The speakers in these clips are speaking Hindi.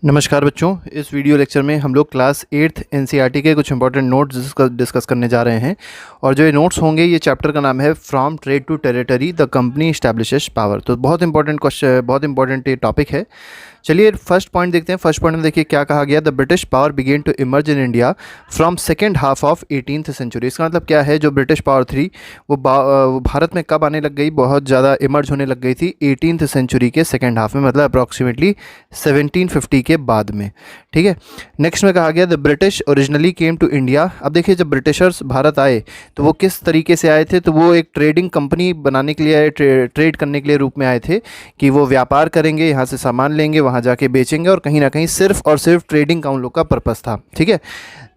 नमस्कार बच्चों, इस वीडियो लेक्चर में हम लोग क्लास 8th एनसीईआरटी के कुछ इंपॉर्टेंट नोट्स डिस्कस करने जा रहे हैं। और जो ये नोट्स होंगे, ये चैप्टर का नाम है from trade to territory the company establishes power. तो बहुत इंपॉर्टेंट क्वेश्चन, बहुत इंपॉर्टेंट ये टॉपिक है। चलिए फर्स्ट पॉइंट देखते हैं। फर्स्ट पॉइंट में देखिए क्या कहा गया, the British power began to emerge in India from second half of 18th century. इसका मतलब क्या है, जो ब्रिटिश पावर थी वो भारत में कब आने लग गई, बहुत ज़्यादा इमर्ज होने लग गई थी 18th सेंचुरी के सेकेंड हाफ में, मतलब अप्रॉक्सीमेटली 1750 के बाद में। ठीक है, नेक्स्ट में कहा गया the British originally came to India. अब देखिए जब ब्रिटिशर्स भारत आए तो वो किस तरीके से आए थे, तो वो एक ट्रेडिंग कंपनी बनाने के लिए आए, ट्रेड करने के लिए रूप में आए थे कि वो व्यापार करेंगे, यहाँ से सामान लेंगे, वहाँ जाके बेचेंगे, और कहीं ना कहीं सिर्फ और सिर्फ ट्रेडिंग का उन लोग का पर्पस था। ठीक है,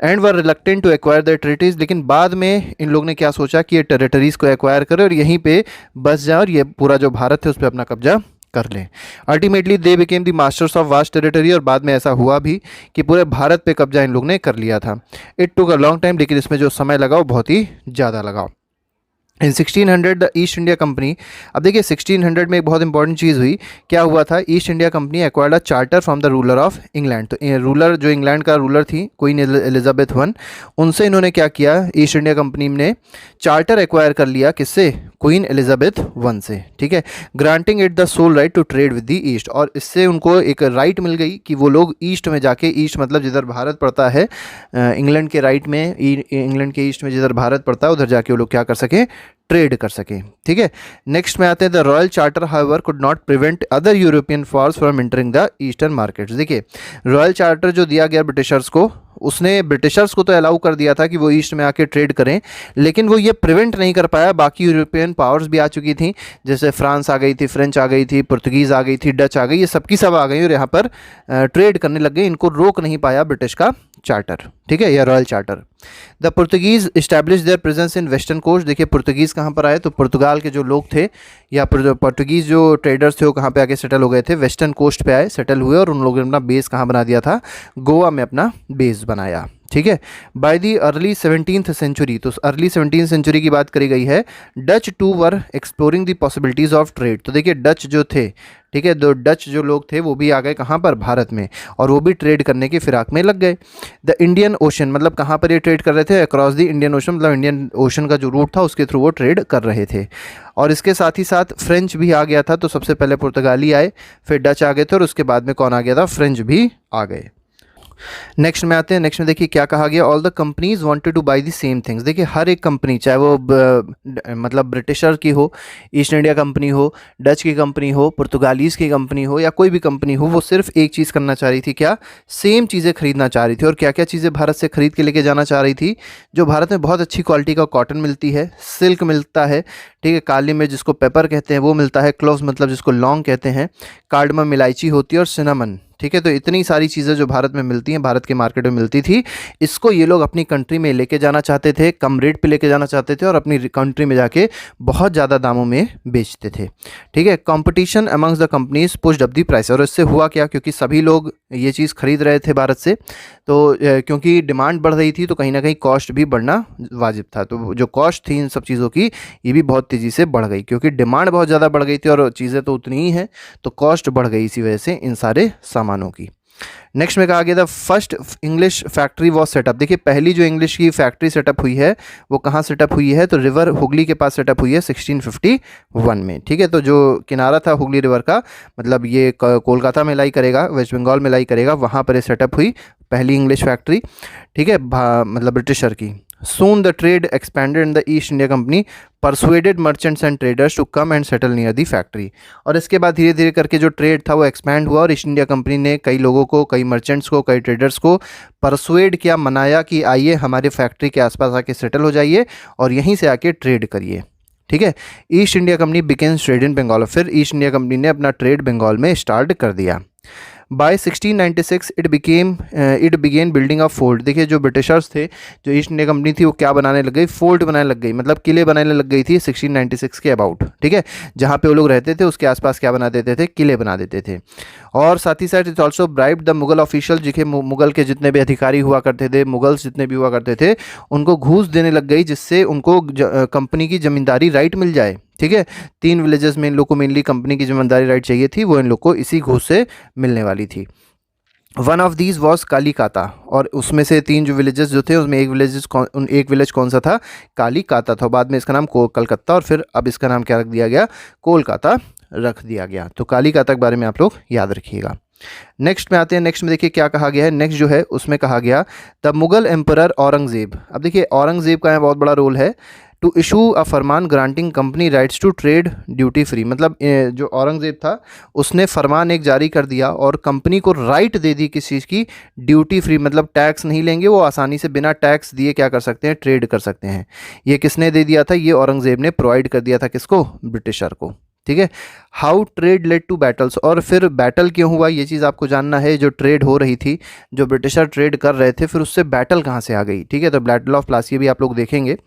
and were reluctant to acquire the territories. लेकिन बाद में इन लोग ने क्या सोचा कि ये टेरिटरीज को एक्वायर करें और यहीं पे बस जाए और ये पूरा जो भारत है उस पर अपना कब्जा कर लें। Ultimately they became the masters of vast territory, और बाद में ऐसा हुआ भी कि पूरे भारत पे कब्जा इन लोग ने कर लिया था। It took a long time, लेकिन इसमें जो समय लगा वो बहुत ही ज़्यादा लगा। इन 1600 द ईस्ट इंडिया कंपनी। अब देखिए 1600 में एक बहुत इंपॉर्टेंट चीज़ हुई। क्या हुआ था, East India Company acquired a charter from the ruler of England. तो रूलर, जो इंग्लैंड का रूलर थी क्वीन एलिजाबेथ वन, उनसे इन्होंने क्या किया, ईस्ट इंडिया कंपनी ने चार्टर एक्वायर कर लिया। किससे? क्वीन एलिजाबेथ वन से। ठीक है, granting it the sole right to trade with the East. और इससे उनको एक राइट मिल गई कि वो लोग ईस्ट में जाके, ईस्ट मतलब जिधर भारत पड़ता है, इंग्लैंड के राइट में, इंग्लैंड के ईस्ट में जिधर भारत पड़ता है उधर जाके वो लोग क्या कर सकें, ट्रेड कर सके। ठीक है, नेक्स्ट में आते हैं the royal charter however could not prevent other European forces from entering the eastern markets. देखिए रॉयल चार्टर जो दिया गया ब्रिटिशर्स को, उसने ब्रिटिशर्स को तो अलाउ कर दिया था कि वो ईस्ट में आके ट्रेड करें, लेकिन वो ये प्रिवेंट नहीं कर पाया। बाकी यूरोपियन पावर्स भी आ चुकी थी, जैसे फ्रांस आ गई थी, फ्रेंच आ गई थी, पुर्तगीज़ आ गई थी, डच आ गई, ये सबकी सब आ गई और यहाँ पर ट्रेड करने लग गए। इनको रोक नहीं पाया ब्रिटिश का चार्टर। ठीक है, या royal charter. The Portuguese establish their presence in western coast. देखिए पुर्तगीज़ कहाँ पर आए, तो पुर्तगाल के जो लोग थे या पुर्तगीज़ जो ट्रेडर्स थे वो कहाँ पे आके सेटल हो गए थे, वेस्टर्न कोस्ट पे आए, सेटल हुए, और उन लोगों ने अपना बेस कहाँ बना दिया था, गोवा में अपना बेस बनाया। ठीक है, by the early 17th century, तो अर्ली 17th सेंचुरी की बात करी गई है। Dutch too were exploring the possibilities of trade. तो देखिए डच जो थे, ठीक है, तो डच जो लोग थे वो भी आ गए कहाँ पर, भारत में, और वो भी ट्रेड करने की फिराक में लग गए। द इंडियन ओशन, मतलब कहाँ पर ये ट्रेड कर रहे थे, अक्रॉस द इंडियन ओशन, मतलब इंडियन ओशन का जो रूट था उसके थ्रू वो ट्रेड कर रहे थे। और इसके साथ ही साथ फ्रेंच भी आ गया था। तो सबसे पहले पुर्तगाली आए, फिर डच आ गए थे, और उसके बाद में कौन आ गया था, फ्रेंच भी आ गए। नेक्स्ट में आते हैं। नेक्स्ट में देखिए क्या कहा गया, all the companies wanted to buy the same things. देखिए हर एक कंपनी, चाहे वो मतलब ब्रिटिशर की हो, ईस्ट इंडिया कंपनी हो, डच की कंपनी हो, पुर्तगालीज़ की कंपनी हो, या कोई भी कंपनी हो, वो सिर्फ एक चीज़ करना चाह रही थी, क्या, सेम चीज़ें खरीदना चाह रही थी। और क्या क्या चीज़ें भारत से खरीद के लेके जाना चाह रही थी, जो भारत में बहुत अच्छी क्वालिटी का कॉटन मिलती है, सिल्क मिलता है, ठीक है, काली मिर्च जिसको पेपर कहते हैं वो मिलता है, क्लोव्स मतलब जिसको लौंग कहते हैं, कार्डमम इलायची होती है, और सिनामन। ठीक है, तो इतनी सारी चीज़ें जो भारत में मिलती हैं, भारत के मार्केट में मिलती थी, इसको ये लोग अपनी कंट्री में लेके जाना चाहते थे, कम रेट पे लेके जाना चाहते थे, और अपनी कंट्री में जाके बहुत ज़्यादा दामों में बेचते थे। ठीक है, competition amongst the companies pushed up the price. और इससे हुआ क्या, क्योंकि सभी लोग ये चीज़ खरीद रहे थे भारत से, तो क्योंकि डिमांड बढ़ रही थी तो कहीं ना कहीं कॉस्ट भी बढ़ना वाजिब था। तो जो कॉस्ट थी इन सब चीज़ों की, ये भी बहुत तेज़ी से बढ़ गई, क्योंकि डिमांड बहुत ज़्यादा बढ़ गई थी और चीज़ें तो उतनी ही हैं, तो कॉस्ट बढ़ गई इसी वजह से इन सारे सामानों की। नेक्स्ट में कहा गया था first English factory was setup. देखिए पहली जो इंग्लिश की फैक्ट्री सेटअप हुई है वो कहाँ सेटअप हुई है, तो रिवर हुगली के पास सेटअप हुई है 1651 में। ठीक है, तो जो किनारा था हुगली रिवर का, मतलब ये कोलकाता में लाई करेगा, वेस्ट बंगाल में लाई करेगा, वहाँ पर सेटअप हुई पहली इंग्लिश फैक्ट्री। ठीक है, मतलब ब्रिटिशर की। Soon the trade expanded and the East India Company persuaded merchants and traders to come and settle near the factory। और इसके बाद धीरे धीरे करके जो ट्रेड था वो एक्सपैंड हुआ, और ईस्ट इंडिया कंपनी ने कई लोगों को, कई मर्चेंट्स को, कई ट्रेडर्स को परसुएड किया, मनाया कि आइए हमारे फैक्ट्री के आसपास आके सेटल हो जाइए और यहीं से आके ट्रेड करिए। ठीक है, East India Company begins trade in Bengal. फिर ईस्ट इंडिया कंपनी ने अपना ट्रेड बंगाल में स्टार्ट कर दिया। By 1696 it began building of fort. देखिए जो ब्रिटिशर्स थे, जो ईस्ट इंडिया कंपनी थी, वो क्या बनाने लग गई, फोर्ट बनाने लग गई, मतलब किले बनाने लग गई थी 1696 के अबाउट। ठीक है, जहाँ पे वो लोग रहते थे उसके आसपास क्या बना देते थे, किले बना देते थे। और साथ ही साथ it also bribe the Mughal official. जिसे मुगल के जितने भी अधिकारी हुआ करते थे, मुगल्स जितने भी हुआ करते थे, उनको घूस देने लग गई, जिससे उनको कंपनी की ज़मींदारी राइट मिल जाए। ठीक है, 3 विलेजेस में इन लोग को मेनली कंपनी की ज़मींदारी राइट चाहिए थी, वो इन लोग को इसी घूस से मिलने वाली थी। वन ऑफ दीज वॉज कालीकाता, और उसमें से 3 जो विलेजेस जो थे उसमें एक विलेज कौन सा था, कालीकाता था। बाद में इसका नाम कलकत्ता, और फिर अब इसका नाम क्या रख दिया गया, कोलकाता रख दिया गया। तो कालीकाता के बारे में आप लोग याद रखिएगा। नेक्स्ट में आते हैं। नेक्स्ट में देखिए क्या कहा गया है। नेक्स्ट जो है उसमें कहा गया द मुगल एम्परर औरंगजेब। अब देखिए औरंगजेब का यहाँ बहुत बड़ा रोल है। To issue a farman granting company rights to trade duty free, मतलब जो औरंगजेब था उसने फरमान एक जारी कर दिया और कंपनी को राइट दे दी किस चीज़ की, ड्यूटी फ्री, मतलब टैक्स नहीं लेंगे, वो आसानी से बिना टैक्स दिए क्या कर सकते हैं, ट्रेड कर सकते हैं। ये किसने दे दिया था, ये औरंगजेब ने प्रोवाइड कर दिया था किसको, ब्रिटिशर को। ठीक है। How trade led to battles, और फिर बैटल क्यों हुआ ये चीज़ आपको जानना है। जो ट्रेड हो रही थी, जो ब्रिटिशर ट्रेड कर रहे थे, फिर उससे बैटल कहाँ से आ गई। ठीक है, तो बैटल ऑफ प्लासी भी आप लोग देखेंगे।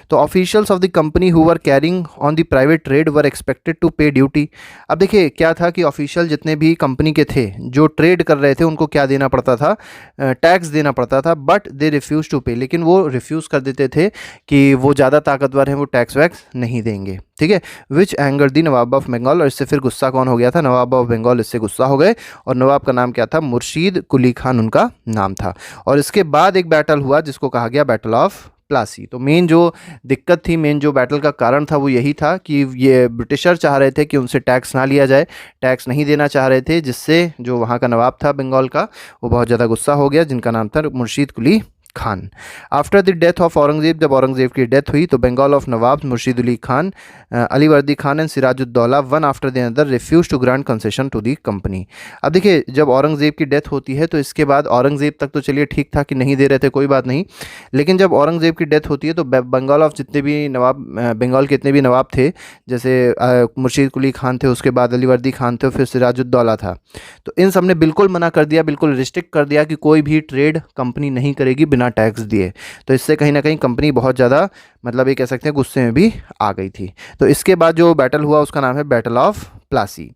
तो officials of the company who were carrying on the private trade were expected to pay duty. अब देखिए क्या था कि ऑफिशियल जितने भी कंपनी के थे जो ट्रेड कर रहे थे उनको क्या देना पड़ता था, टैक्स देना पड़ता था, बट दे रिफ्यूज़ टू पे, लेकिन वो रिफ्यूज़ कर देते थे कि वो ज़्यादा ताकतवर हैं, वो टैक्स वैक्स नहीं देंगे। ठीक है, which anger the nawab of Bengal, और इससे फिर गुस्सा कौन हो गया था, नवाब ऑफ बंगाल इससे गुस्सा हो गए, और नवाब का नाम क्या था, मुर्शीद कुली खान उनका नाम था। और इसके बाद एक बैटल हुआ जिसको कहा गया बैटल ऑफ प्लासी। तो मेन जो दिक्कत थी, मेन जो बैटल का कारण था वो यही था कि ये ब्रिटिशर चाह रहे थे कि उनसे टैक्स ना लिया जाए, टैक्स नहीं देना चाह रहे थे, जिससे जो वहाँ का नवाब था बंगाल का वो बहुत ज़्यादा गुस्सा हो गया, जिनका नाम था Murshid Quli Khan. After the death of Aurangzeb, जब औरंगजेब की डेथ हुई तो Bengal of nawab Murshid Ali Khan, Alivardi Khan and Sirajuddaula one after the other refuse to grant concession to the company. अब देखिए जब औरंगजेब की डेथ होती है तो इसके बाद औरंगजेब तक तो चलिए ठीक था कि नहीं दे रहे थे, कोई बात नहीं, लेकिन जब औरंगजेब की डेथ होती है तो बंगाल ऑफ जितने भी नवाब, बंगाल के इतने भी नवाब थे, जैसे मुर्शीद कुली खान थे, उसके बाद अलीवर्दी खान थे, फिर सिराजुद्दौला था, तो इन सब ने बिल्कुल मना कर दिया, बिल्कुल रिस्ट्रिक्ट कर दिया कि कोई भी ट्रेड कंपनी नहीं करेगी बिना टैक्स दिए। तो इससे कहीं ना कहीं कंपनी बहुत ज़्यादा, मतलब ये कह सकते हैं गुस्से में भी आ गई थी। तो इसके बाद जो बैटल हुआ उसका नाम है battle of Plassey.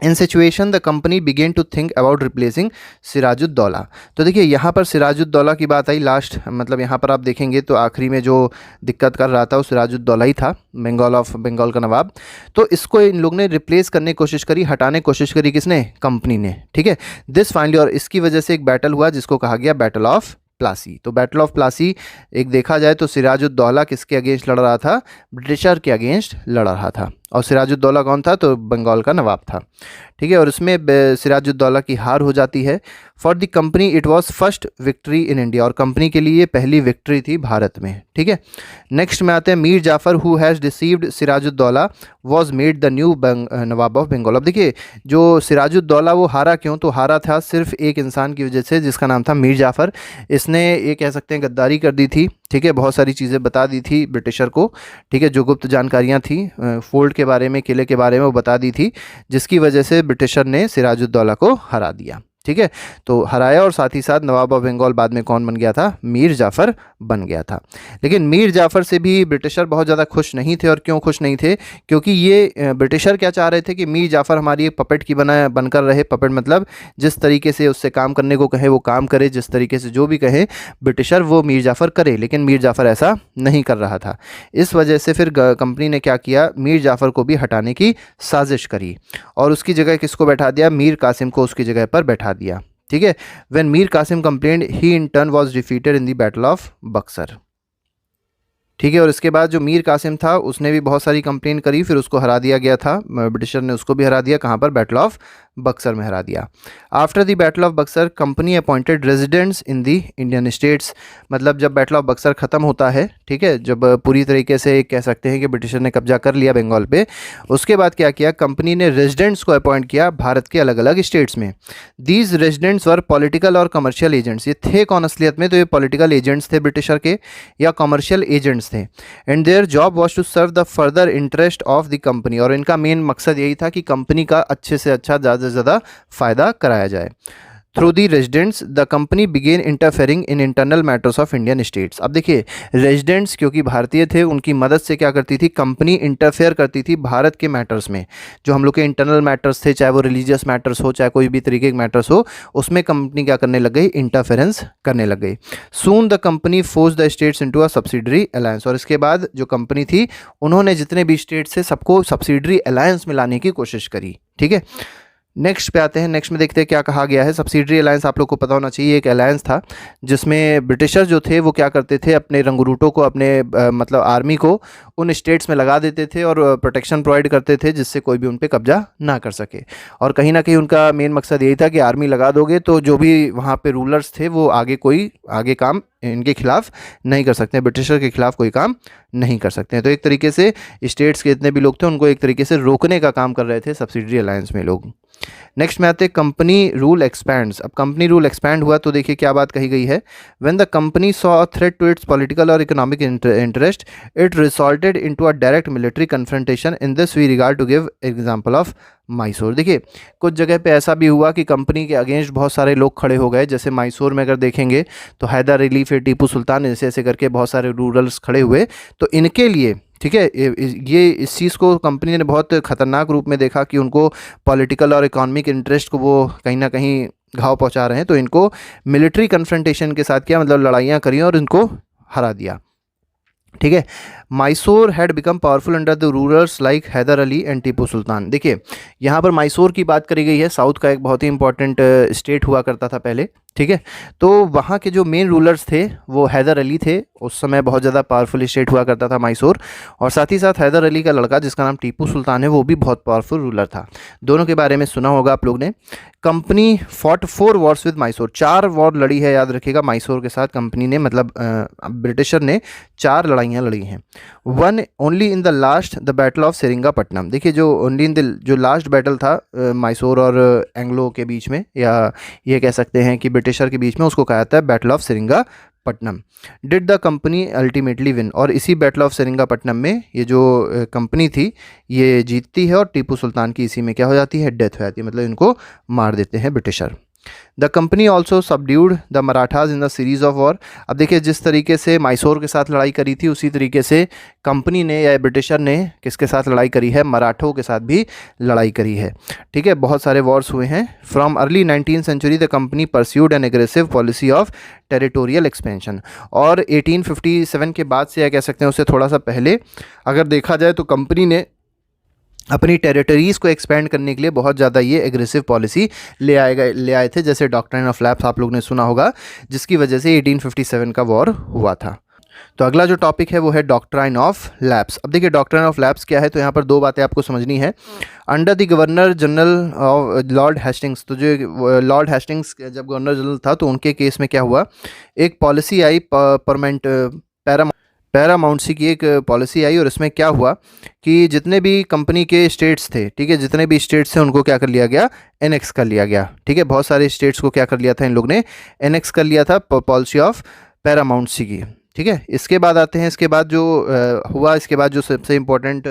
In situation the company began to think about replacing Sirajuddaulah. तो देखिए यहाँ पर सिराजुद्दौला की बात आई लास्ट, मतलब यहाँ पर आप देखेंगे तो आखिरी में जो दिक्कत कर रहा था वो सिराजुद्दौला ही था, बंगाल का नवाब। तो इसको इन लोग ने रिप्लेस करने की कोशिश करी, हटाने की कोशिश करी, किसने, कंपनी ने। ठीक है, दिस फाइनली, और इसकी वजह से एक बैटल हुआ जिसको कहा गया बैटल ऑफ प्लासी। तो बैटल ऑफ प्लासी एक देखा जाए तो सिराजुद्दौला किसके अगेंस्ट लड़ रहा था, ब्रिटिशर के अगेंस्ट लड़ रहा था, और सिराजुद्दौला कौन था, तो बंगाल का नवाब था। ठीक है, और इसमें सिराजुद्दौला की हार हो जाती है। For the company it was first victory in India, और कंपनी के लिए पहली विक्ट्री थी भारत में। ठीक है, नेक्स्ट में आते हैं Mir Jafar who has deceived Sirajuddaulah was made the new nawab of Bengal. अब देखिए जो सिराजुद्दौला वो हारा क्यों, तो हारा था सिर्फ एक इंसान की वजह से जिसका नाम था मीर जाफ़र। इसने ये कह सकते हैं गद्दारी कर दी थी। ठीक है, बहुत सारी चीज़ें बता दी थी ब्रिटिशर को। ठीक है, जो गुप्त जानकारियाँ थी फोर्ट के बारे में, किले के बारे में, वो बता दी थी, जिसकी वजह से ब्रिटिशर ने सिराजुद्दौला को हरा दिया। ठीक है, तो हराया, और साथ ही साथ नवाब ऑफ बंगाल बाद में कौन बन गया था, मीर जाफ़र बन गया था। लेकिन मीर जाफ़र से भी ब्रिटिशर बहुत ज़्यादा खुश नहीं थे। और क्यों खुश नहीं थे, क्योंकि ये ब्रिटिशर क्या चाह रहे थे कि मीर जाफ़र हमारी एक पपेट की बनकर रहे। पपेट मतलब जिस तरीके से उससे काम करने को कहे वो काम करे, जिस तरीके से जो भी कहे ब्रिटिशर वो मीर जाफ़र करे, लेकिन मीर जाफ़र ऐसा नहीं कर रहा था। इस वजह से फिर कंपनी ने क्या किया, मीर जाफ़र को भी हटाने की साजिश करी, और उसकी जगह किसको बैठा दिया, मीर कासिम को उसकी जगह पर बैठा दिया। ठीक है, when Mir Qasim complained he in turn was defeated in the battle of Buxar. ठीक है, और इसके बाद जो मीर कासिम था उसने भी बहुत सारी कंप्लेन करी, फिर उसको हरा दिया गया था, ब्रिटिशर ने उसको भी हरा दिया। कहाँ पर, बैटल ऑफ बक्सर में हरा दिया। After the battle of Buxar company appointed residents in the Indian states, मतलब जब बैटल ऑफ बक्सर ख़त्म होता है, ठीक है, जब पूरी तरीके से कह सकते हैं कि ब्रिटिशर ने कब्जा कर लिया बंगाल पे, उसके बाद क्या किया, कंपनी ने रेजिडेंट्स को अपॉइंट किया भारत के अलग अलग स्टेट्स में। दीज रेजिडेंट्स वर पॉलिटिकल और कमर्शियल एजेंट्स। ये थे कौन असलियत में, तो ये पॉलिटिकल एजेंट्स थे ब्रिटिशर के, या कमर्शियल एजेंट्स थे। And their job was to serve the further interest of the company, और इनका मेन मकसद यही था कि कंपनी का अच्छे से अच्छा, ज़्यादा से ज़्यादा फ़ायदा कराया जाए। Through the residents the company began interfering in internal matters of Indian states. अब देखिए रेजिडेंट्स क्योंकि भारतीय थे, उनकी मदद से क्या करती थी कंपनी, इंटरफेयर करती थी भारत के मैटर्स में, जो हम लोग के इंटरनल मैटर्स थे, चाहे वो रिलीजियस मैटर्स हो, चाहे कोई भी तरीके के मैटर्स हो, उसमें कंपनी क्या करने लग गई, इंटरफेरेंस करने लग गई। Soon the company force the states into a subsidiary alliance, और इसके बाद जो कंपनी थी उन्होंने जितने भी स्टेट से सबको सब्सिडरी अलायंस में लाने की कोशिश करी। ठीक है, नेक्स्ट पे आते हैं। नेक्स्ट में देखते हैं क्या कहा गया है। सब्सिडरी अलायंस आप लोग को पता होना चाहिए, एक अलायंस था जिसमें ब्रिटिशर जो थे वो क्या करते थे, अपने रंगरूटों को, अपने मतलब आर्मी को उन स्टेट्स में लगा देते थे और प्रोटेक्शन प्रोवाइड करते थे जिससे कोई भी उन पे कब्जा ना कर सके। और कहीं ना कहीं उनका मेन मकसद यही था कि आर्मी लगा दोगे तो जो भी वहाँ पे रूलर्स थे वो आगे काम इनके खिलाफ नहीं कर सकते, ब्रिटिशर के खिलाफ कोई काम नहीं कर सकते हैं। तो एक तरीके से स्टेट्स के जितने भी लोग थे उनको एक तरीके से रोकने का काम कर रहे थे सब्सिडरी अलायंस में लोग। नेक्स्ट में आते हैं कंपनी रूल एक्सपैंड्स। अब कंपनी रूल एक्सपैंड हुआ तो देखिए क्या बात कही गई है। When the company saw a threat to its political और economic interest it resulted into a direct military confrontation. In this we regard to give example of Mysore. देखिए कुछ जगह पे ऐसा भी हुआ कि कंपनी के अगेंस्ट बहुत सारे लोग खड़े हो गए, जैसे मैसूर में अगर देखेंगे तो हैदर अली, फिर टीपू सुल्तान, ऐसे ऐसे करके बहुत सारे रूरल्स खड़े हुए। तो इनके लिए ठीक है, ये इस चीज़ को कंपनी ने बहुत ख़तरनाक रूप में देखा कि उनको पॉलिटिकल और इकोनॉमिक इंटरेस्ट को वो कहीं ना कहीं घाव पहुंचा रहे हैं, तो इनको मिलिट्री कन्फ्रंटेशन के साथ किया, मतलब लड़ाइयाँ करी और इनको हरा दिया। ठीक है, Mysore had become powerful under the rulers like Hyder Ali and Tipu Sultan. देखिए यहाँ पर मैसूर की बात करी गई है, साउथ का एक बहुत ही इंपॉर्टेंट स्टेट हुआ करता था पहले। ठीक है, तो वहाँ के जो मेन रूलर्स थे वो हैदर अली थे, उस समय बहुत ज़्यादा पावरफुल स्टेट हुआ करता था मैसूर, और साथ ही साथ हैदर अली का लड़का जिसका नाम टीपू सुल्तान है वो भी बहुत पावरफुल रूलर था। दोनों के बारे में सुना होगा आप लोग ने। Company fought 4 Wars with Mysore, 4 war लड़ी है, याद रखिएगा, मैसूर के साथ कंपनी ने, मतलब ब्रिटिशर ने 4 लड़ाइयाँ लड़ी हैं। One only in the last the battle of Seringapatam. देखिए जो ओनली इन द जो लास्ट बैटल था मैसूर और एंग्लो के बीच में, या ये कह सकते हैं कि ब्रिटिशर के बीच में, उसको कहा जाता है battle of Seringapatam. Did the company ultimately win, और इसी बैटल ऑफ सेरिंगापट्टनम में ये जो कंपनी थी ये जीतती है और टीपू सुल्तान की इसी में क्या हो जाती है, डेथ हो जाती है, मतलब इनको मार देते हैं britisher. The company also subdued the Marathas in the series of war. अब देखिए जिस तरीके से मैसूर के साथ लड़ाई करी थी उसी तरीके से कंपनी ने या ब्रिटिशर ने किसके साथ लड़ाई करी है, मराठों के साथ भी लड़ाई करी है। ठीक है, बहुत सारे वॉर्स हुए हैं। From early 19th century the company pursued an aggressive policy of territorial expansion. और 1857 के बाद से, या कह सकते हैं उससे थोड़ा सा पहले अगर देखा जाए, तो कंपनी ने अपनी टेरिटरीज़ को एक्सपेंड करने के लिए बहुत ज़्यादा ये एग्रेसिव पॉलिसी ले आए थे, जैसे डॉक्ट्राइन ऑफ लैप्स आप लोग ने सुना होगा, जिसकी वजह से 1857 का वॉर हुआ था। तो अगला जो टॉपिक है वो है डॉक्ट्राइन ऑफ लैप्स। अब देखिए डॉक्ट्राइन ऑफ लैप्स क्या है, तो यहाँ पर 2 बातें आपको समझनी है। Under the governor general of Lord Hastings, तो जो लॉर्ड हेस्टिंग्स जब गवर्नर जनरल था तो उनके केस में क्या हुआ, एक पॉलिसी आई पैरामाउंट्सी की एक पॉलिसी आई, और इसमें क्या हुआ कि जितने भी कंपनी के स्टेट्स थे, ठीक है, जितने भी स्टेट्स थे उनको क्या कर लिया गया, एनेक्स कर लिया गया। ठीक है, बहुत सारे स्टेट्स को क्या कर लिया था इन लोग ने, एनेक्स कर लिया था पॉलिसी ऑफ पैरामाउंट्सी की। ठीक है, इसके बाद आते हैं, इसके बाद जो हुआ, इसके बाद जो सबसे इम्पोर्टेंट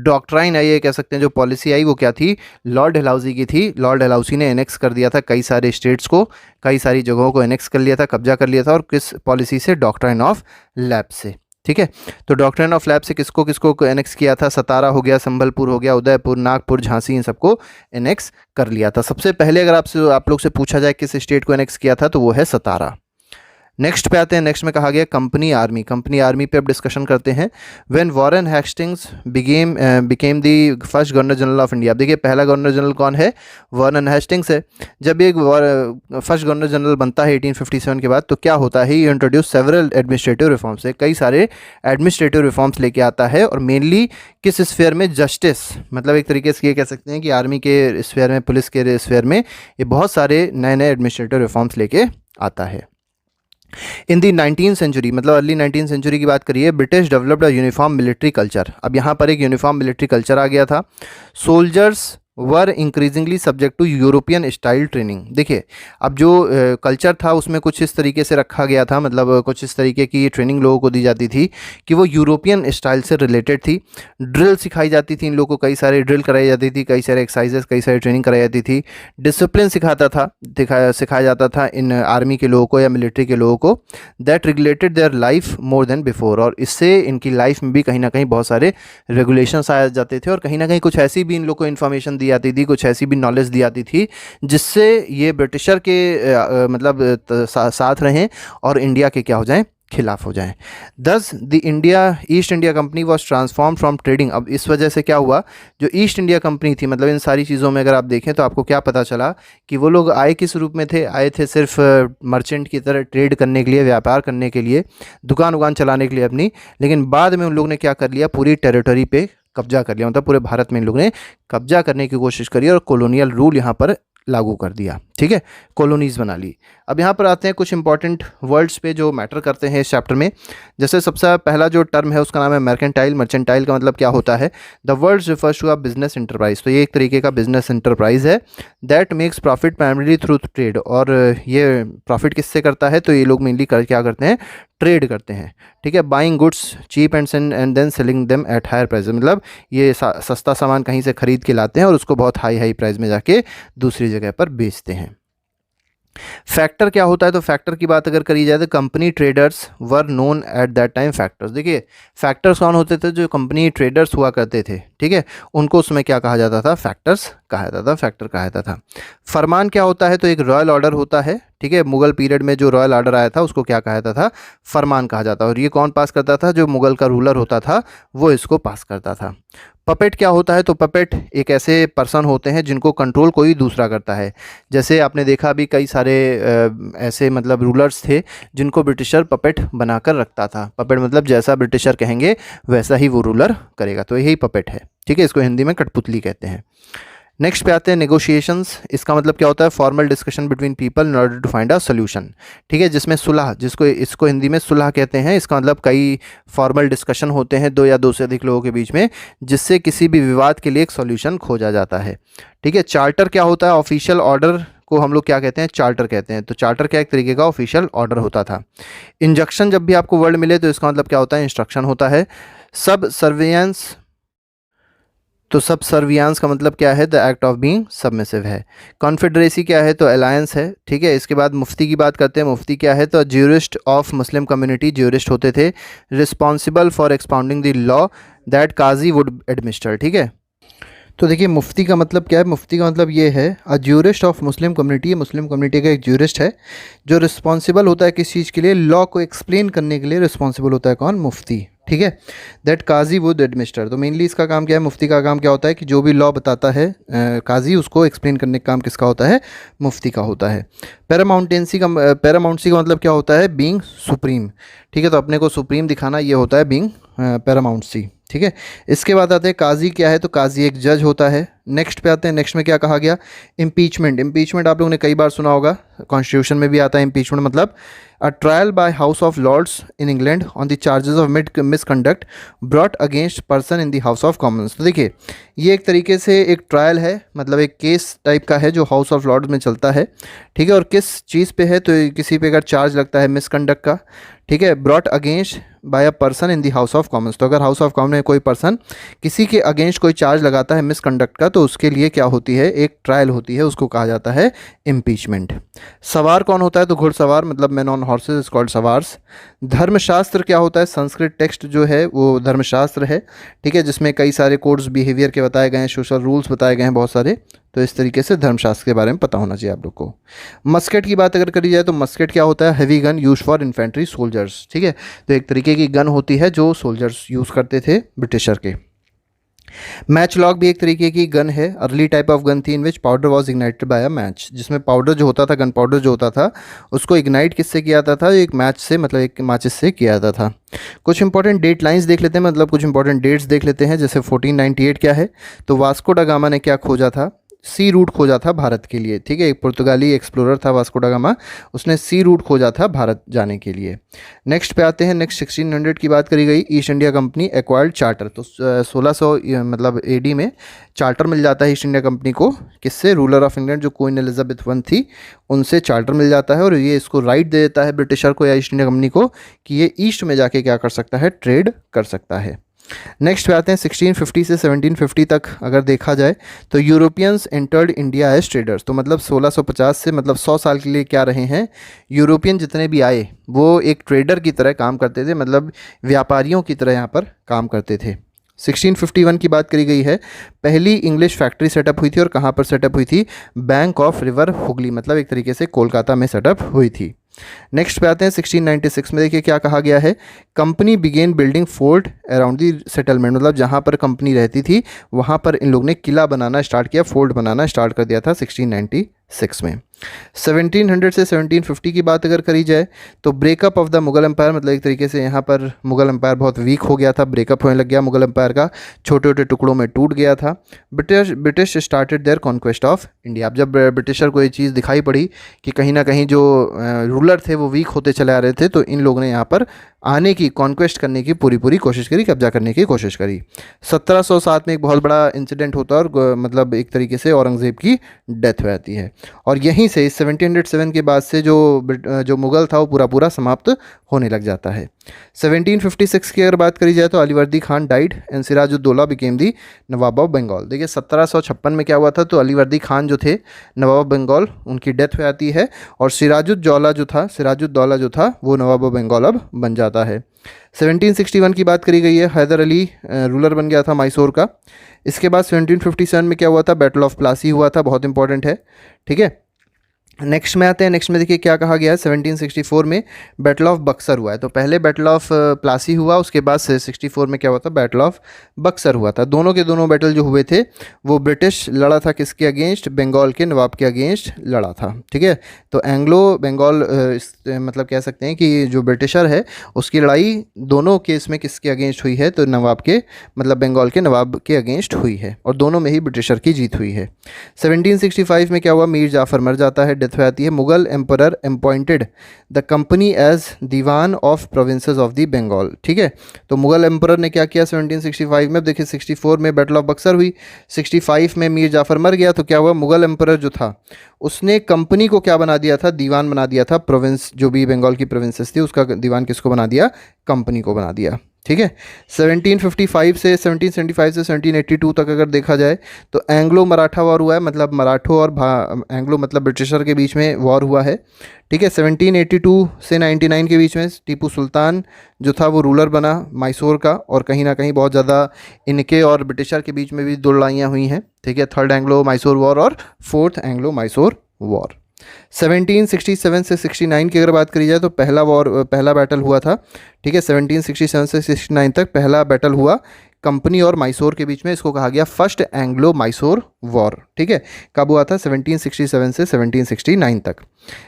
डॉक्ट्राइन आई, ये कह सकते हैं जो पॉलिसी आई, वो क्या थी, लॉर्ड डलहौजी की थी। लॉर्ड डलहौजी ने एनेक्स कर दिया था कई सारे स्टेट्स को, कई सारी जगहों को एनेक्स कर लिया था, कब्जा कर लिया था, और किस पॉलिसी से, डॉक्ट्राइन ऑफ लैप्स से। ठीक है, तो डॉक्ट्राइन ऑफ लैप्स से किसको किसको एनेक्स किया था, सतारा हो गया, संबलपुर हो गया, उदयपुर, नागपुर, झांसी, इन सबको एनेक्स कर लिया था। सबसे पहले अगर आप लोग से पूछा जाए किस स्टेट को एनेक्स किया था, तो वो है सतारा। नेक्स्ट पे आते हैं। नेक्स्ट में कहा गया कंपनी आर्मी। कंपनी आर्मी पे अब डिस्कशन करते हैं। When Warren Hastings became the first governor general of India. देखिए पहला गवर्नर जनरल कौन है, वॉरेन हेस्टिंग्स है। जब एक फर्स्ट गवर्नर जनरल बनता है 1857 के बाद, तो क्या होता है, ये इंट्रोड्यूस सेवरल एडमिनिस्ट्रेटिव रिफॉर्म्स है, कई सारे एडमिनिस्ट्रेटिव रिफॉर्म्स लेके आता है, और मेनली किस स्फेयर में, जस्टिस, मतलब एक तरीके से ये कह सकते हैं कि आर्मी के स्फेयर में, पुलिस के स्फेयर में ये बहुत सारे नए नए एडमिनिस्ट्रेटिव रिफॉर्म्स लेके आता है। इन दी 19th सेंचुरी, मतलब अर्ली 19th सेंचुरी की बात करिए, British developed a uniform military culture. अब यहाँ पर एक यूनिफॉर्म मिलिट्री कल्चर आ गया था। Soldiers were increasingly subject to European style training. देखिए अब जो कल्चर था उसमें कुछ इस तरीके से रखा गया था, मतलब कुछ इस तरीके की ट्रेनिंग लोगों को दी जाती थी कि वो यूरोपियन स्टाइल से रिलेटेड थी। ड्रिल सिखाई जाती थी इन लोगों को, कई सारे ड्रिल कराई जाती थी, कई सारे एक्सरसाइजेस, कई सारी ट्रेनिंग कराई जाती थी। डिसिप्लिन सिखाया जाता था इन आर्मी के लोगों को या मिलिट्री के लोगों को, that regulated their life more than before. और इससे इनकी लाइफ में भी कहीं ना कहीं बहुत सारे रेगुलेशंस आ जाते थे, और कहीं ना कहीं कुछ ऐसी भी इन लोग को इन्फॉर्मेशन दी जाती थी, कुछ ऐसी भी नॉलेज दी जाती थी जिससे ये ब्रिटिशर के मतलब साथ रहें और इंडिया के क्या हो जाएं, खिलाफ हो जाएं। दस the India east India company was transform from trading. अब इस वजह से क्या हुआ, जो ईस्ट इंडिया कंपनी थी, मतलब इन सारी चीज़ों में अगर आप देखें तो आपको क्या पता चला कि वो लोग आए किस रूप में थे, आए थे सिर्फ मर्चेंट की तरह ट्रेड करने के लिए, व्यापार करने के लिए, दुकान उकान चलाने के लिए अपनी, लेकिन बाद में उन लोग ने क्या कर लिया, पूरी टेरिटरी पे कब्जा कर लिया, मतलब पूरे भारत में इन लोग ने कब्जा करने की कोशिश करी और कॉलोनियल रूल यहाँ पर लागू कर दिया। ठीक है, कॉलोनीज़ बना ली। अब यहाँ पर आते हैं कुछ इंपॉर्टेंट वर्ड्स पे जो मैटर करते हैं इस चैप्टर में। जैसे सबसे पहला जो टर्म है उसका नाम है मर्केंटाइल। मर्चेंटाइल का मतलब क्या होता है, the word refers to a business enterprise. तो ये एक तरीके का बिजनेस इंटरप्राइज है that makes profit primarily through trade. और ये प्रॉफिट किससे करता है, तो ये लोग मेनली क्या करते हैं, ट्रेड करते हैं। ठीक है, buying goods cheap and then selling them at higher price. मतलब ये सस्ता सामान कहीं से खरीद के लाते हैं और उसको बहुत हाई प्राइस में जाके दूसरी जगह पर बेचते हैं। फैक्टर क्या होता है, तो फैक्टर की बात अगर करी जाए तो company traders were known at that time factors. देखिए फैक्टर्स कौन होते थे, जो कंपनी ट्रेडर्स हुआ करते थे, ठीक है, उनको उसमें क्या कहा जाता था, फैक्टर्स कहा जाता था, फैक्टर कहा जाता था। फरमान क्या होता है, तो एक रॉयल ऑर्डर होता है। ठीक है, मुगल पीरियड में जो रॉयल ऑर्डर आया था उसको क्या कहा जाता था, फरमान कहा जाता है। और ये कौन पास करता था, जो मुगल का रूलर होता था वो इसको पास करता था। पपेट क्या होता है, तो पपेट एक ऐसे पर्सन होते हैं जिनको कंट्रोल कोई दूसरा करता है। जैसे आपने देखा अभी कई सारे ऐसे मतलब रूलर्स थे जिनको ब्रिटिशर पपेट बनाकर रखता था। पपेट मतलब जैसा ब्रिटिशर कहेंगे वैसा ही वो रूलर करेगा, तो यही पपेट है। ठीक है, इसको हिंदी में कठपुतली कहते हैं। नेक्स्ट पे आते हैं नेगोशिएशंस। इसका मतलब क्या होता है, formal discussion between people in order to find a solution. ठीक है, जिसमें सुलह, जिसको इसको हिंदी में सुलह कहते हैं। इसका मतलब कई फॉर्मल डिस्कशन होते हैं दो या दो से अधिक लोगों के बीच में, जिससे किसी भी विवाद के लिए एक सॉल्यूशन खोजा जाता है। ठीक है, चार्टर क्या होता है, ऑफिशियल ऑर्डर को हम लोग क्या कहते हैं, चार्टर कहते हैं। तो चार्टर क्या एक तरीके का ऑफिशियल ऑर्डर होता था। इंजक्शन जब भी आपको वर्ड मिले तो इसका मतलब क्या होता है, इंस्ट्रक्शन होता है। सब सर्वियंस, तो सब सर्वियांस का मतलब क्या है, the act of being submissive है। कॉन्फेडरेसी क्या है, तो अलायंस है। ठीक है, इसके बाद मुफ्ती की बात करते हैं। मुफ्ती क्या है, तो jurist of Muslim community, jurist होते थे। Responsible for expounding the law that qazi would administer. ठीक है, तो देखिए मुफ्ती का मतलब क्या है, मुफ्ती का मतलब ये है a jurist of Muslim community. Muslim community का एक ज्यूरिस्ट है जो रिस्पॉन्सिबल होता है किस चीज़ के लिए, लॉ को एक्सप्लेन करने के लिए रिस्पॉन्सिबल होता है कौन, मुफ्ती। ठीक है, दैट काजी वुड एडमिनिस्टर। तो मेनली इसका काम क्या है, मुफ्ती का काम क्या होता है कि जो भी लॉ बताता है काजी, उसको एक्सप्लेन करने का काम किसका होता है, मुफ्ती का होता है। पैरामाउंटेंसी का मतलब क्या होता है, बीइंग सुप्रीम। ठीक है, तो अपने को सुप्रीम दिखाना ये होता है बीइंग पैरामाउंटेंसी। ठीक है, इसके बाद आते हैं काजी क्या है, तो काजी एक जज होता है। नेक्स्ट पे आते हैं, नेक्स्ट में क्या कहा गया, इम्पीचमेंट। इम्पीचमेंट आप लोगों ने कई बार सुना होगा, कॉन्स्टिट्यूशन में भी आता है इम्पीचमेंट मतलब a trial by House of Lords in England on the charges of misconduct brought against person in the House of Commons. तो देखिए ये एक तरीके से एक ट्रायल है, मतलब एक केस टाइप का है जो हाउस ऑफ लॉर्ड्स में चलता है। ठीक है, और किस चीज़ पे है, तो किसी पे अगर चार्ज लगता है मिसकंडक्ट का, ठीक है, brought against by a person in the house of Commons. तो अगर हाउस ऑफ कॉमन में कोई पर्सन किसी के अगेंस्ट कोई चार्ज लगाता है मिसकंडक्ट का, तो उसके लिए क्या होती है, एक ट्रायल होती है, उसको कहा जाता है इम्पीचमेंट। सवार कौन होता है, तो घुड़सवार मतलब man on horses is called sowars. धर्मशास्त्र क्या होता है, संस्कृत टेक्स्ट जो है वो धर्मशास्त्र है। ठीक है, जिसमें कई सारे कोड्स बिहेवियर के बताए गए हैं, सोशल रूल्स बताए गए हैं बहुत सारे। तो इस तरीके से धर्मशास्त्र के बारे में पता होना चाहिए आप लोग को। मस्केट की बात अगर करी जाए तो मस्केट क्या होता है, heavy gun use for infantry soldiers. ठीक है, तो एक तरीके की गन होती है जो सोल्जर्स यूज़ करते थे ब्रिटिशर के। मैच लॉक भी एक तरीके की गन है, अर्ली टाइप ऑफ गन थी in which powder was ignited by a match. जिसमें पाउडर जो होता था, गन पाउडर जो होता था, उसको इग्नाइट किससे किया जाता था, एक मैच से, मतलब एक माचिस से किया जाता था। कुछ इंपॉर्टेंट डेट लाइंस देख लेते हैं, मतलब कुछ इंपॉर्टेंट डेट्स देख लेते हैं। जैसे 1498 क्या है, तो वास्को डा गामा ने क्या खोजा था, सी रूट खोजा था भारत के लिए। ठीक है, एक पुर्तगाली एक्सप्लोरर था वास्को डा गामा, उसने सी रूट खोजा था भारत जाने के लिए। नेक्स्ट पे आते हैं, नेक्स्ट 1600 की बात करी गई, east India Company acquired charter. तो 1600 मतलब एडी में चार्टर मिल जाता है ईस्ट इंडिया कंपनी को, किससे, रूलर ऑफ इंग्लैंड जो क्वीन एलिजाबेथ वन थी, उनसे चार्टर मिल जाता है। और ये इसको राइट दे देता है ब्रिटिशर को या ईस्ट इंडिया कंपनी को कि ये ईस्ट में जाके क्या कर सकता है, ट्रेड कर सकता है। नेक्स्ट पे आते हैं 1650 से 1750 तक अगर देखा जाए तो Europeans entered India as traders. तो मतलब 1650 से मतलब 100 साल के लिए क्या रहे हैं, यूरोपियन जितने भी आए वो एक ट्रेडर की तरह काम करते थे, मतलब व्यापारियों की तरह यहाँ पर काम करते थे। 1651 की बात करी गई है, पहली इंग्लिश फैक्ट्री सेटअप हुई थी, और कहाँ पर सेटअप हुई थी, बैंक ऑफ रिवर हुगली, मतलब एक तरीके से कोलकाता में सेटअप हुई थी। नेक्स्ट पे आते हैं 1696 में। देखिए क्या कहा गया है, company began building fort around the settlement, मतलब जहाँ पर कंपनी रहती थी वहाँ पर इन लोग ने किला बनाना स्टार्ट किया, फोर्ट बनाना स्टार्ट कर दिया था 1696 में। 1700 से 1750 की बात अगर करी जाए तो breakup of the Mughal empire, मतलब एक तरीके से यहाँ पर मुगल एम्पायर बहुत वीक हो गया था, ब्रेकअप होने लग गया मुगल एम्पायर का, छोटे छोटे टुकड़ों में टूट गया था। British started their conquest of India. अब जब ब्रिटिशर को ये चीज़ दिखाई पड़ी कि कहीं ना कहीं जो रूलर थे वो वीक होते चले आ रहे थे, तो इन लोगों ने यहाँ पर आने की, कॉन्क्वेस्ट करने की पूरी कोशिश करी, कब्जा करने की कोशिश करी। 1707 में एक बहुत बड़ा इंसिडेंट होता है और मतलब एक तरीके से औरंगज़ेब की डेथ हो जाती है, और यहीं से 1707 के बाद से जो मुग़ल था वो पूरा समाप्त होने लग जाता है। 1756 की अगर बात करी जाए तो Alivardi Khan died and Sirajuddaula became the nawab of Bengal. देखिए 1756 में क्या हुआ था, तो अलीवर्दी खान जो थे नवाब ऑफ बंगाल, उनकी डेथ हो जाती है, और सिराजुद्दौला जो था वो नवाब ऑफ बंगाल अब बन जाता है। 1761 की बात करी गई है, हैदर अली रूलर बन गया था मैसूर का। इसके बाद 1757 में क्या हुआ था, बैटल ऑफ प्लासी हुआ था, बहुत इंपॉर्टेंट है, ठीक है। नेक्स्ट में आते हैं, नेक्स्ट में देखिए क्या कहा गया है, 1764 में बैटल ऑफ बक्सर हुआ है। तो पहले बैटल ऑफ प्लासी हुआ, उसके बाद 64 में क्या हुआ था, बैटल ऑफ बक्सर हुआ था। दोनों के दोनों बैटल जो हुए थे वो ब्रिटिश लड़ा था किसके अगेंस्ट, बंगाल के नवाब के अगेंस्ट लड़ा था, ठीक है। तो एंग्लो बंगाल मतलब कह सकते हैं कि जो ब्रिटिशर है उसकी लड़ाई दोनों केस में किसके अगेंस्ट हुई है, तो नवाब के, मतलब बंगाल के नवाब के अगेंस्ट हुई है, और दोनों में ही ब्रिटिशर की जीत हुई है। 1765 में क्या हुआ, मीर जाफ़र मर जाता है, डेथ हो जाती है। Mughal emperor appointed the company as diwan of provinces of the Bengal, ठीक है। तो मुगल एम्परर ने क्या किया 1765 में, देखिए 64 में बैटल ऑफ बक्सर हुई, 65 में मीर जाफ़र मर गया, तो क्या हुआ, मुगल एम्परर जो था उसने कंपनी को क्या बना दिया था, दीवान बना दिया था। प्रोविंस जो भी बंगाल की प्रोविंसेस थी उसका दीवान किसको बना दिया, कंपनी को बना दिया, ठीक है। 1775 से 1782 तक अगर देखा जाए तो एंग्लो मराठा वॉर हुआ है, मतलब मराठों और एंग्लो मतलब ब्रिटिशर के बीच में वॉर हुआ है, ठीक है। 1782 से 99 के बीच में टीपू सुल्तान जो था वो रूलर बना मैसूर का, और कहीं ना कहीं बहुत ज़्यादा इनके और ब्रिटिशर के बीच में भी दो लड़ाइयाँ हुई हैं, ठीक है। थर्ड एंग्लो मैसूर वॉर और फोर्थ एंग्लो मैसूर वॉर। 1767 से 69 की अगर बात करी जाए तो पहला बैटल हुआ था, ठीक है। 1767 से 69 तक पहला बैटल हुआ कंपनी और मैसूर के बीच में, इसको कहा गया फर्स्ट एंग्लो मैसूर वॉर, ठीक है। कब हुआ था, 1767 से 1769 तक।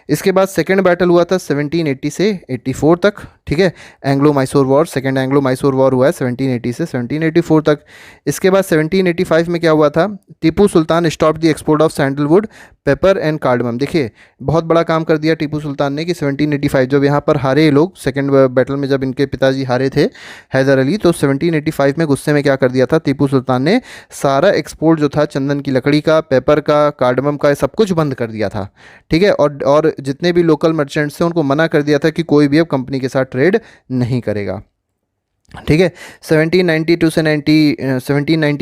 इसके बाद सेकेंड बैटल हुआ था 1780 से 84 तक, ठीक है। Anglo Mysore war, second Anglo Mysore war हुआ है 1780 से 1784 तक। इसके बाद 1785 में क्या हुआ था, Tipu Sultan stop the export of sandalwood, pepper and cardamom. देखिए बहुत बड़ा काम कर दिया टीपू सुल्तान ने कि 1785 जब यहाँ पर हारे लोग सेकेंड बैटल में, जब इनके पिताजी हारे थे हैदर अली, तो 1785 में गुस्से में क्या कर दिया था टीपू सुल्तान ने, सारा एक्सपोर्ट जो था चंदन की लकड़ी का, पेपर का, कार्डमम का, सब कुछ बंद कर दिया था, ठीक है। और जितने भी लोकल मर्चेंट्स थे उनको मना कर दिया था कि कोई भी अब कंपनी के साथ ट्रेड नहीं करेगा, ठीक है। 1790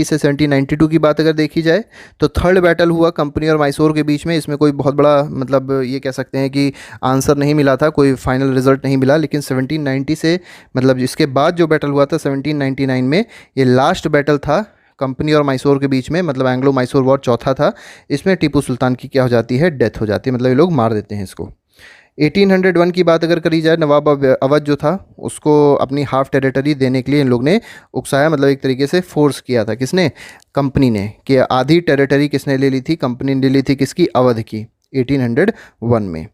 से 1792 की बात अगर देखी जाए तो थर्ड बैटल हुआ कंपनी और मैसूर के बीच में। इसमें कोई बहुत बड़ा मतलब ये कह सकते हैं कि आंसर नहीं मिला था, कोई फाइनल रिजल्ट नहीं मिला, लेकिन 1790 से मतलब इसके बाद जो बैटल हुआ था 1799 में, ये लास्ट बैटल था कंपनी और मैसूर के बीच में, मतलब एंग्लो मैसूर वॉर चौथा था। इसमें टीपू सुल्तान की क्या हो जाती है, डेथ हो जाती है, मतलब ये लोग मार देते हैं इसको। 1801 की बात अगर करी जाए, नवाब अवध जो था उसको अपनी हाफ टेरिटरी देने के लिए इन लोग ने उकसाया, मतलब एक तरीके से फोर्स किया था, किसने, कंपनी ने, कि आधी टेरिटरी किसने ले ली थी, कंपनी ने ले ली थी, किसकी, अवध की, 1801 में।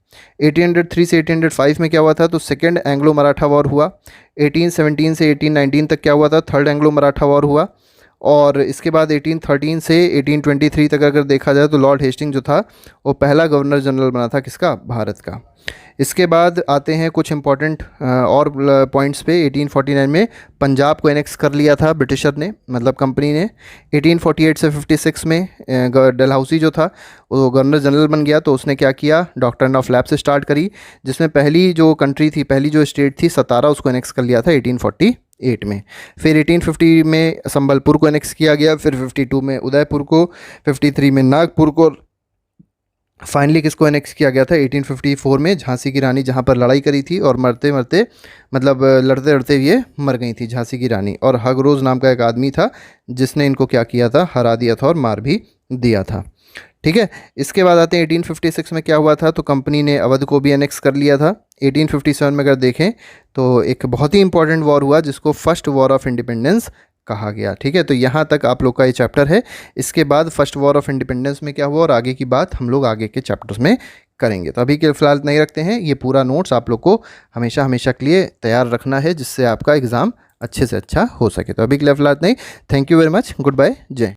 1803 से 1805 में क्या हुआ था, तो सेकेंड एंग्लो मराठा वॉर हुआ। 1817 से 1819 तक क्या हुआ था, थर्ड एंग्लो मराठा वॉर हुआ। और इसके बाद 1813 से 1823 तक अगर देखा जाए तो लॉर्ड हेस्टिंग जो था वो पहला गवर्नर जनरल बना था, किसका, भारत का। इसके बाद आते हैं कुछ इंपॉर्टेंट और पॉइंट्स पे। 1849 में पंजाब को एनेक्स कर लिया था ब्रिटिशर ने, मतलब कंपनी ने। 1848 से 56 में डलहौसी जो था वो गवर्नर जनरल बन गया, तो उसने क्या किया, डॉक्ट्रिन ऑफ लैप्स स्टार्ट करी, जिसमें पहली जो कंट्री थी, पहली जो स्टेट थी सतारा, उसको एनेक्स कर लिया था 1848 में। फिर 1850 में संबलपुर को एनेक्स किया गया, फिर 52 में उदयपुर को, 53 में नागपुर को, फाइनली किसको एनेक्स किया गया था 1854 में, झांसी की रानी, जहाँ पर लड़ाई करी थी और मरते मरते मतलब लड़ते लड़ते ये मर गई थी झांसी की रानी। और हगरोज नाम का एक आदमी था जिसने इनको क्या किया था, हरा दिया था और मार भी दिया था, ठीक है। इसके बाद आते हैं 1856 में क्या हुआ था, तो कंपनी ने अवध को भी एनेक्स कर लिया था। 1857 में अगर देखें तो एक बहुत ही इंपॉर्टेंट वॉर हुआ जिसको फर्स्ट वॉर ऑफ इंडिपेंडेंस कहा गया। ठीक है, तो यहाँ तक आप लोग का ये चैप्टर है। इसके बाद फर्स्ट वॉर ऑफ इंडिपेंडेंस में क्या हुआ और आगे की बात हम लोग आगे के चैप्टर्स में करेंगे। तो अभी के फिलहाल नहीं रखते हैं, ये पूरा नोट्स आप लोग को हमेशा हमेशा के लिए तैयार रखना है जिससे आपका एग्ज़ाम अच्छे से अच्छा हो सके। तो अभी के लिए फिलहाल नहीं, thank you very much, good bye, जय।